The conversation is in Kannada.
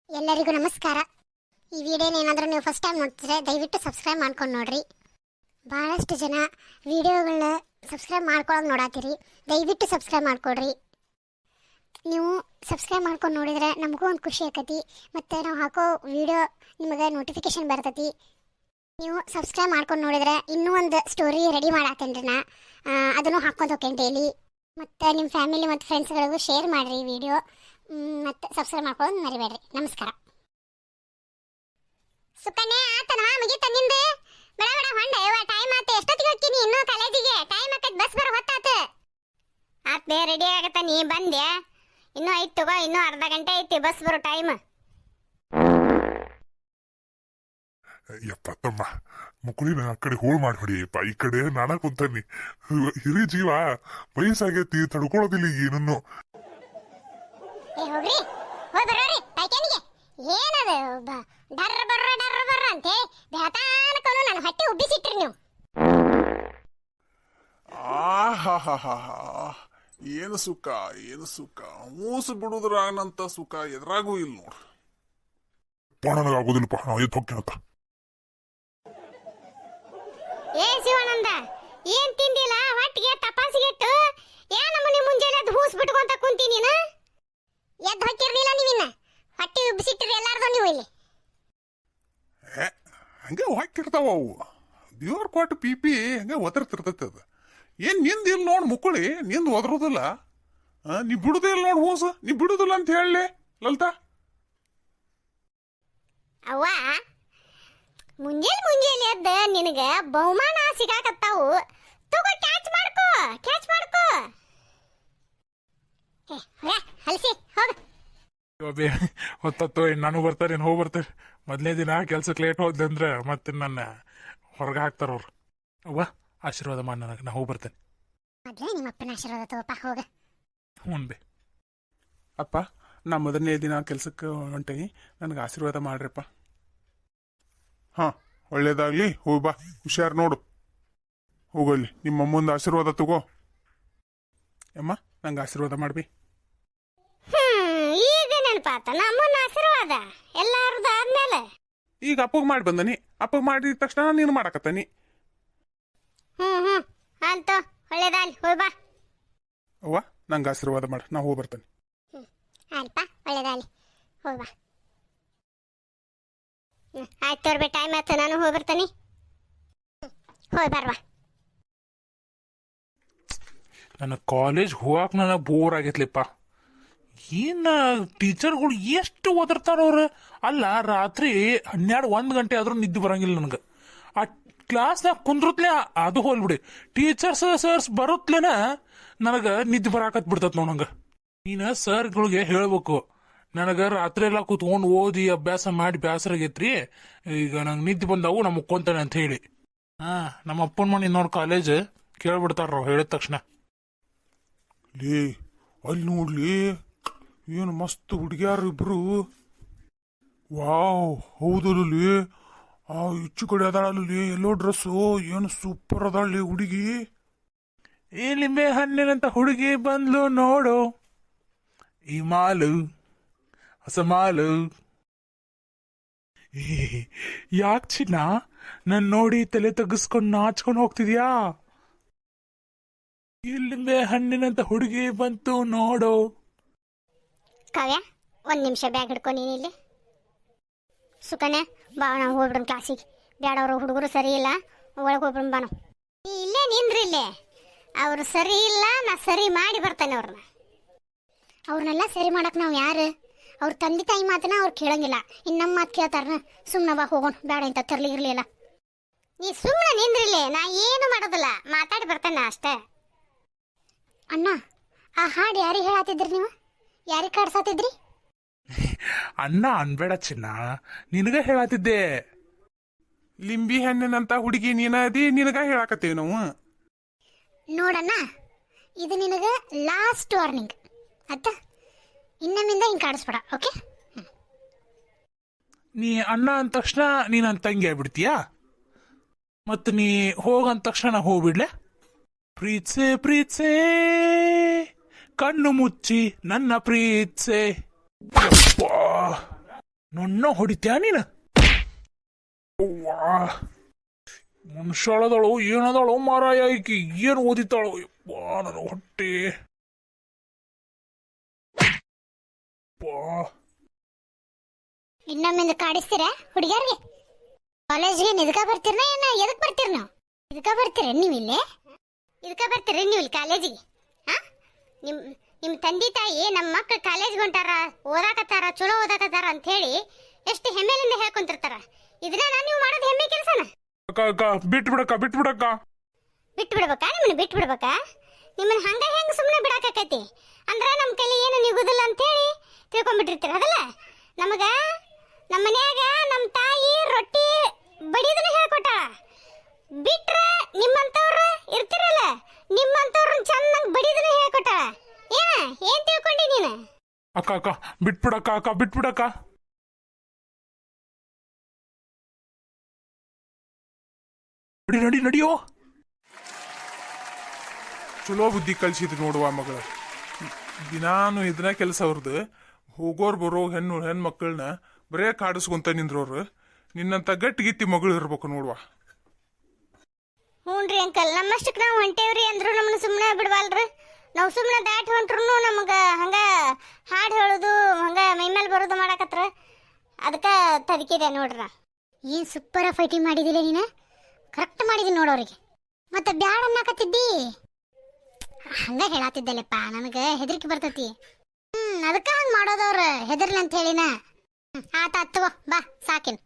ಎಲ್ಲರಿಗೂ ನಮಸ್ಕಾರ. ಈ ವಿಡಿಯೋನ ಏನಾದರೂ ನೀವು ಫಸ್ಟ್ ಟೈಮ್ ನೋಡ್ತಿದ್ರೆ ದಯವಿಟ್ಟು ಸಬ್ಸ್ಕ್ರೈಬ್ ಮಾಡ್ಕೊಂಡು ನೋಡ್ರಿ. ಭಾಳಷ್ಟು ಜನ ವಿಡಿಯೋಗಳನ್ನ ಸಬ್ಸ್ಕ್ರೈಬ್ ಮಾಡ್ಕೊಳ್ಳೋಕೆ ನೋಡಾತೀರಿ. ದಯವಿಟ್ಟು ಸಬ್ಸ್ಕ್ರೈಬ್ ಮಾಡ್ಕೊಡ್ರಿ. ನೀವು ಸಬ್ಸ್ಕ್ರೈಬ್ ಮಾಡ್ಕೊಂಡು ನೋಡಿದರೆ ನಮಗೂ ಒಂದು ಖುಷಿ ಆಕತಿ, ಮತ್ತು ನಾವು ಹಾಕೋ ವಿಡಿಯೋ ನಿಮಗೆ ನೋಟಿಫಿಕೇಶನ್ ಬರ್ತೈತಿ. ನೀವು ಸಬ್ಸ್ಕ್ರೈಬ್ ಮಾಡ್ಕೊಂಡು ನೋಡಿದರೆ ಇನ್ನೂ ಒಂದು ಸ್ಟೋರಿ ರೆಡಿ ಮಾಡಾತೇನ್ರಿ ನಾ, ಅದನ್ನು ಹಾಕ್ಕೊಂಡು ಹೋಗ್ತೇನೆ ಡೈಲಿ. ಮತ್ತು ನಿಮ್ಮ ಫ್ಯಾಮಿಲಿ ಮತ್ತು ಫ್ರೆಂಡ್ಸ್ಗಳಿಗೂ ಶೇರ್ ಮಾಡಿರಿ ವಿಡಿಯೋ, ಮತ್ತು ಸಬ್ಸ್ಕ್ರೈಬ್ ಮಾಡ್ಕೊಳ್ಳೋದು ಮರಿಬೇಡ್ರಿ. ನಮಸ್ಕಾರ. ಸುಕನ್ಯಾ ಆತನ ಮುಗಿತ ನಿಂದು? ಬೇಡ ಬೇಡ ಹೊಂಡ ಯವ್ವ, ಟೈಮ್ ಆತ. ಎಷ್ಟೊತ್ತಿಗೆ ಹೋಗ್ತೀನಿ? ಇನ್ನೂ ಕಾಲೇಜಿಗೆ ಟೈಮ್ ಆಕೈತಿ, ಬಸ್ ಬರೋ ಹೊತ್ತಾತ. ಆತ್ಲೆ ರೆಡಿ ಆಗತ್ತ, ನೀ ಬಂದೆ? ಇನ್ನೂ ಐತಿ ತಗೋ, ಇನ್ನೂ ಅರ್ಧ ಗಂಟೆ ಐತಿ ಬಸ್ ಬರೋ ಟೈಮ್. ಯಪ್ಪ ತಮ್ಮ ಮುಕುಳಿನ ಆ ಕಡೆ ಹೋಳ್ ಮಾಡಿ ಹೊಡಿಯಪ್ಪ, ಈ ಕಡೆ ನಾನಾ ಕುಂತಾನಿ. ಹಿರಿ ಜೀವ ವಯಸ್ಸಾಗೈತಿ, ತಡ್ಕೊಳ್ಳೋದಿಲ್ಲ ಏನನ್ನು. ಏ ಹೋಗ್ರಿ, ಹೋಗಿ ಬರೋರಿ ಪೈಖಾನಿಗೆ. ಏನದು ಡರ್ರ ಬರ್ರ ಅಂತ ಬೆಳತಾನಕನು ನನ್ನ ಹೊಟ್ಟೆ ಉಬ್ಬಿಸಿಟ್ರಿ ನೀವು. ಆಹಾಹಾಹಾ, ಏನು ಸುಖ, ಏನು ಸುಖ. ಮೂಸು ಬಿಡುದ್ರಾಗನಂತ ಸುಖ ಎದ್ರಾಗೂ ಇಲ್ಲ ನೋಡ್ರಿ. ನನಗಾಗೋದಿಲ್ಲಪ್ಪ, ನಾವು ಎದ್ದು ಹೋಗ್ತೇನತ್ತ. ಏ ಶಿವಾನಂದ, ಏನ್ ತಿಂದಿಲ್ಲ ಹೊಟ್ಟಿಗೆ ತಪಾಸಿಗೆಟ್ಟು? ಏನಮ್ಮನಿ ಮುಂಜಾನೆ ಅದು ಹೂಸ್ ಬಿಟ್ಕೊಂತ ಕುಂತಿ ನೀನು? ಎದ್ದು ಹೊಕ್ಕಿರ್ಲಿಲ್ಲ ನೀವಿನ್ನ, ಹೊಟ್ಟೆ ಉಬ್ಬಿಸಿಟ್ರಿ ಎಲ್ಲಾರ್ದು ನೀವು ಇಲ್ಲಿ. ಹಂಗೆ ಹಾಕಿರ್ತಾವ ಅವು, ದೇವ್ರ ಕೊಟ್ಟು ಪಿ ಹಂಗೆ ಒದರ್ತಿರ್ತೈತಿ ಅದು. ಏನ್ ನಿಂದ ಇಲ್ಲ ನೋಡ್ ಮುಕ್ಕುಳಿ, ನಿಂದ ಒದರೋದಿಲ್ಲ. ನೀ ಬಿಡುದೇ ಇಲ್ಲ ನೋಡ್ ಹೂಸ, ನೀ ಬಿಡುದಿಲ್ಲ ಅಂತ ಹೇಳಲಿ ಲಲಿತಾ. ಅವ್ವ, ಮುಂಜಾನೆ ಎದ್ದ ನಿನಗ ಬಹುಮಾನ ಸಿಗಾಕತ್ತಾವು. ತಗೋ, ಕ್ಯಾಚ್ ಮಾಡ್ಕೋ. ಹಲ್ಸಿ ಹೋಗ. ಹೊತ್ತತ್ತು ನಾನು ಬರ್ತಾರೆ, ಹೋಗಿ ಬರ್ತಾರೆ. ಮೊದಲನೇ ದಿನ ಕೆಲ್ಸಕ್ಕೆ ಲೇಟ್ ಹೋದ್ಲಿ ಅಂದ್ರೆ ಮತ್ತೆ ನನ್ನ ಹೊರಗೆ ಹಾಕ್ತಾರ ಅವ್ರು. ಅವ್ವ ಆಶೀರ್ವಾದ ಮಾಡಿ ನನಗೆ, ನಾ ಹೋಗಿ ಬರ್ತೇನೆ. ಮೊದ್ಲೇ ನಿಮ್ಮ ಅಪ್ಪನ ಆಶೀರ್ವಾದ ತಗೋಪ್ಪ, ಹೋಗ. ಹ್ಞೂ ಬೇ. ಅಪ್ಪ, ನಾ ಮೊದಲನೇ ದಿನ ಕೆಲ್ಸಕ್ಕೆ ಹೊಂಟೀನಿ, ನನಗೆ ಆಶೀರ್ವಾದ ಮಾಡ್ರಿಪ್ಪ. ಹಾ, ಒಳ್ಳೇದಾಗ್ಲಿ. ಹೋಗಿ ಬಾ, ಹುಷಾರು ನೋಡು. ಹೋಗಲ್ಲಿ ನಿಮ್ಮ ಅಮ್ಮಂದು ಆಶೀರ್ವಾದ ತಗೋ. ಅಮ್ಮ, ನಂಗೆ ಆಶೀರ್ವಾದ ಮಾಡ್ಬಿ. ಈಗ ನೆನಪಾತ ನಮ್ಮನ್ನ ಆಶೀರ್ವಾದ ಎಲ್ಲಾರ್ದು ಆದ್ಮೇಲೆ. ಈಗ ಅಪ್ಪಗೆ ಮಾಡಿ ಬಂದನಿ, ಅಪ್ಪಗೆ ಮಾಡಿದ ತಕ್ಷಣ ನೀನು ಮಾಡಕತ್ತಾನಿ. ಅಂತ ಒಳ್ಳೇದಾಗ್ಲಿ, ಹೋಗಿ ಬಾ. ಅವ್ವ, ನಂಗೆ ಆಶೀರ್ವಾದ ಮಾಡು, ನಾ ಹೋಗಿ ಬರ್ತೇನೆ. ಅಲ್ಪ ಒಳ್ಳೇದಾಗ್ಲಿ, ಹೋಗಿ ಬಾ. ಆಯ್ತು ತೋರ್ಬಿ, ಟೈಮ್ ಆಯ್ತು, ನಾನು ಹೋಗಿ ಬರ್ತೀನಿ. ಹೋಗಿ ಬರ್ವಾ. ನನ್ನ ಕಾಲೇಜ್ ಹೋಗಕ್ಕೆ ನನಗೆ ಬೋರ್ ಆಗೈತ್ಲಿಪ್ಪ. ಏನು ಟೀಚರ್ಗಳು ಎಷ್ಟು ಓದಿರ್ತಾರ ಅವ್ರು. ಅಲ್ಲ, ರಾತ್ರಿ 12-1 ಗಂಟೆ ಆದ್ರೂ ನಿದ್ದೆ ಬರಂಗಿಲ್ಲ ನನಗೆ. ಆ ಕ್ಲಾಸ್ನಾಗ ಕುಂದ್ರತ್ಲೆ ಅದು ಹೋಲ್ಬಿಡಿ, ಟೀಚರ್ಸ್ ಸರ್ಸ್ ಬರುತ್ತಲೇನ ನನಗೆ ನಿದ್ದೆ ಬರಾಕತ್ ಬಿಡ್ತತ್ ನೋಡ್. ನಂಗೆ ನೀನು ಸರ್ಗಳಿಗೆ ಹೇಳ್ಬೇಕು, ನನಗೆ ರಾತ್ರಿ ಎಲ್ಲ ಕೂತ್ಕೊಂಡು ಓದಿ ಅಭ್ಯಾಸ ಮಾಡಿ ಬೇಸರಾಗೈತ್ರಿ, ಈಗ ನಂಗೆ ನಿದ್ದೆ ಬಂದವು, ನಾ ಮುಕ್ಕೊಂತಾನೆ ಅಂತ ಹೇಳಿ. ನಮ್ಮ ಅಪ್ಪನ ಮನೆ ನೋಡಿ ಕಾಲೇಜ್ ಕೇಳ್ಬಿಡ್ತಾರ ಹೇಳಿದ ತಕ್ಷಣ. ಲೇ, ಅಲ್ಲಿ ನೋಡ್ಲಿ, ಏನು ಮಸ್ತ್ ಹುಡುಗಿಯಾರು ಇಬ್ರು. ವಾವ್, ಹೌದಲ್ಲಿ ಆ ಈಚು ಕಡೆ ಅದಾಳಲ್ಲಿ ಎಲ್ಲೋ ಡ್ರೆಸ್ಸು, ಏನು ಸೂಪರ್ ಅದಾಳಿ ಹುಡುಗಿ. ಈ ಲಿಂಬೆ ಹಣ್ಣಿನಂತ ಹುಡುಗಿ ಬಂದ್ಲು ನೋಡು, ಈ ಮಾಲು ಹೊಸ ಮಾಲು. ಯಾಕೆ ಚಿನ್ನ ನನ್ ನೋಡಿ ತಲೆ ತಗ್ಗಿಸ್ಕೊಂಡು ನಾಚ್ಕೊಂಡು ಹೋಗ್ತಿದ್ಯಾ? ಈ ಲಿಂಬೆ ಹಣ್ಣಿನಂತ ಹುಡುಗಿ ಬಂತು ನೋಡು. ಕಾವ್ಯ, 1 ನಿಮಿಷ ಬ್ಯಾಗ್ ಹಿಡ್ಕೊ ನೀನಿಲ್ಲಿ. ಸುಕನ್ಯಾ ಬಾ, ನಾವು ಹೋಗ್ಬಿಡೋಣ ಕ್ಲಾಸಿಗೆ. ಬೇಡ, ಅವರು ಹುಡುಗರು ಸರಿ ಇಲ್ಲ, ಒಳಗೆ ಹೋಗ್ಬಿಡೋಣ ಬಾ. ನಾವು ಇಲ್ಲೇ ನಿಂದ್ರಿ, ಇಲ್ಲೇ. ಅವರು ಸರಿ ಇಲ್ಲ, ನಾ ಸರಿ ಮಾಡಿ ಬರ್ತಾನೆ ಅವ್ರನ್ನೆಲ್ಲ ಸರಿ ಮಾಡಕ್ ನಾವು ಯಾರು? ಅವ್ರ ತಂದೆ ತಾಯಿ ಮಾತನ್ನ ಅವ್ರು ಕೇಳಂಗಿಲ್ಲ, ಇನ್ನು ನಮ್ಮ ಮಾತು ಕೇಳ್ತಾರ. ಸುಮ್ಮನೆ ಬಾ, ಹೋಗೋಣ. ಬೇಡ ಇಂಥ ತರ್ಲಿಗಿರ್ಲಿಲ್ಲ. ನೀ ಸುಮ್ಮನೆ ನಿಂದ್ರಿಲ್ಲೇ, ನಾ ಏನು ಮಾಡೋದಿಲ್ಲ, ಮಾತಾಡಿ ಬರ್ತಾನೆ ಅಷ್ಟೇ. ಅಣ್ಣ, ಆ ಹಾಡು ಯಾರಿಗೆ ಹೇಳತ್ತಿದ್ರಿ ನೀವು? ಯಾರಿಗೆ ಕಾಡ್ಸಾತಿದ್ರಿ? ಅಣ್ಣ ಅನ್ಬೇಡ ಚಿನ್ನ, ನಿನಗ ಹೇಳತ್ತಿದ್ದೆ. ಲಿಂಬಿ ಹಣ್ಣಿನಂತ ಹುಡುಗಿ ನೀನದಿ, ನಿನಗ ಹೇಳಾಕತ್ತೇವಿ ನಾವು. ನೋಡಣ್ಣ, ಇದು ನಿನಗೆ ಲಾಸ್ಟ್ ವಾರ್ನಿಂಗ್ ಆಯ್ತಾ? ಇನ್ನೊಮ್ಮಿಂದ ಹಿಂಗೆ ಕಾಡಿಸ್ಬೇಡ, ಓಕೆ? ನೀ ಅಣ್ಣ ಅಂದ ತಕ್ಷಣ ನೀ ನನ್ನ ತಂಗಿ ಆಗ್ಬಿಡ್ತೀಯಾ? ಮತ್ತು ನೀ ಹೋಗಂದ ತಕ್ಷಣ ನಾ ಹೋಗ್ಬಿಡ್ಲೆ? ಪ್ರೀತ್ಸೆ ಕಣ್ಣು ಮುಚ್ಚಿ ನನ್ನ ಪ್ರೀತ್ಸೆ. ನನ್ನ ಹೊಡಿತ್ಯಾ ನೀನು ಅವ್ವಾ ಮನುಷ್ಯಳದಳು ಏನದಳು ಮಾರಾಯ ಈಕಿ ಏನು ಓದಿತಾಳು ಯಪ್ಪಾ ನನ್ನ ಹೊಟ್ಟೆ ಯಪ್ಪಾ. ಇನ್ನೊಮ್ಮಿಂದ ಕಾಡಿಸ್ತೀರಾ ಹುಡುಗಿಯರ್ಗೆ ಕಾಲೇಜ್ಗೆ ಇದಕ್ಕ ಬರ್ತೀರ ಏನ ಎದಕ್ ಬರ್ತೀರ ನಾವು ಇದಕ್ಕ ಬರ್ತೀರ ನೀವು ಇಲ್ಲೇ ಇದಕ್ಕ ಬರ್ತೀರ ನೀವು ಇಲ್ಲಿ ಕಾಲೇಜಿಗೆ ಹಾ ನಿಮ್ಮ ತಂದೆ ತಾಯಿ ನಮ್ಮ ಮಕ್ಕಳು ಕಾಲೇಜ್ಗೆ ಹೊಂಟಾರ ಓದಾಕತ್ತಾರ ಚಲೋ ಓದಾಕತ್ತಾರ ಅಂತ ಹೇಳಿ ಎಷ್ಟು ಹೆಮ್ಮೆಲಿಂದ ಹೇಳ್ಕೊಂತಿರ್ತಾರ ಇದನ್ನ ನೀವು ಮಾಡೋದು ಹೆಮ್ಮೆ ಕೆಲಸನ ಅಕ್ಕ ಅಕ್ಕ ಬಿಟ್ಬಿಡಕ್ಕ ಬಿಟ್ಟು ಬಿಡ್ಬೇಕಾ ನಿಮ್ಮನ್ನ ಬಿಟ್ಟು ಬಿಡ್ಬೇಕಾ ನಿಮ್ಮನ್ನ ಹಂಗ ಹೆಂಗ ಸುಮ್ಮನೆ ಬಿಡಾಕೈತಿ ಅಂದ್ರ ನಮ್ಮ ಕೈಲಿ ಏನು ನಿಗುದಿಲ್ಲ ಅಂತ ಹೇಳಿ ತಿಳ್ಕೊಂಡ್ಬಿಟ್ಟಿರ್ತೀರ ಅದಲ್ಲ ನಮಗ ನಮ್ಮ ಮನ್ಯಾಗ ನಮ್ಮ ತಾಯಿ ರೊಟ್ಟಿ ಬಡಿದನ್ನ ಹೇಳ್ಕೊಟ್ಟಾಳ ಬಿಟ್ರ ನಿಮ್ಮಂತವ್ರು ಇರ್ತಿರಲ್ಲ ನಿಮ್ಮಂತವ್ರನ್ನ ಚೆನ್ನಾಗಿ ಬಡಿದನ್ನ ಹೇಳ್ಕೊಟ್ಟಾಳ ಏನ್ ತಿಳ್ಕೊಂಡಿ ನೀನು ಅಕ್ಕ ಅಕ್ಕ ಬಿಟ್ಬಿಡಕ್ಕ ಅಕ್ಕ ಬಿಟ್ಬಿಡಕ್ಕ ನಡಿ ನಡಿ ನಡಿಯೋ ಚಲೋ ಬುದ್ಧಿ ಕಲ್ಸಿದ್ರು ನೋಡುವ ಮಗಳ ದಿನಾನು ಇದನ್ನ ಕೆಲಸ ಅವ್ರದ್ದು ಹೋಗೋರ್ ಬರೋ ಹೆಣ್ಮಕ್ಳನ್ನ ಬರೇ ಕಾಡಿಸ್ಕೊಂತ ನಿಂದ್ರೋರು ನಿನ್ನಂತ ಗಟ್ಟಿಗಿತ್ತಿ ಮಗಳು ಇರ್ಬೇಕು ನೋಡುವ. ಹ್ಞೂನ್ರಿ ಅಂಕಲ್ ನಮ್ಮಷ್ಟಕ್ಕೆ ನಾವು ಹೊಂಟೇವ್ರಿ ಅಂದ್ರು ನಮ್ಮನ್ನ ಸುಮ್ಮನೆ ಬಿಡ್ವಲ್ರಿ ನಾವು ಸುಮ್ಮನೆ ದಾಟ್ ಹೊಂಟ್ರು ನಮಗೆ ಹಂಗ ಹಾಡು ಹೇಳೋದು ಹಂಗ ಮೈಮೇಲೆ ಬರೋದು ಮಾಡಕತ್ರ ಅದಕ್ಕೆ ತದಕಿದೆ ನೋಡ್ರ ಏನು ಸೂಪರ ಫೈಟಿಂಗ್ ಮಾಡಿದಿಲ್ಲ ನೀನು ಕರೆಕ್ಟ್ ಮಾಡಿದ್ದೀನಿ ನೋಡೋರಿಗೆ ಮತ್ತೆ ಬ್ಯಾಡ ಅನ್ನಕತ್ತಿದ್ದಿ ಹಂಗ ಹೇಳತ್ತಿದ್ದಲ್ಲಪ್ಪ ನನಗೆ ಹೆದರಿಕೆ ಬರ್ತೈತಿ ಅದಕ್ಕೆ ಹಂಗೆ ಮಾಡೋದವ್ರು ಹೆದರ್ಲಿ ಅಂತ ಹೇಳಿನ ಆತ ಹತ್ತುವ ಬಾ ಸಾಕಿನ್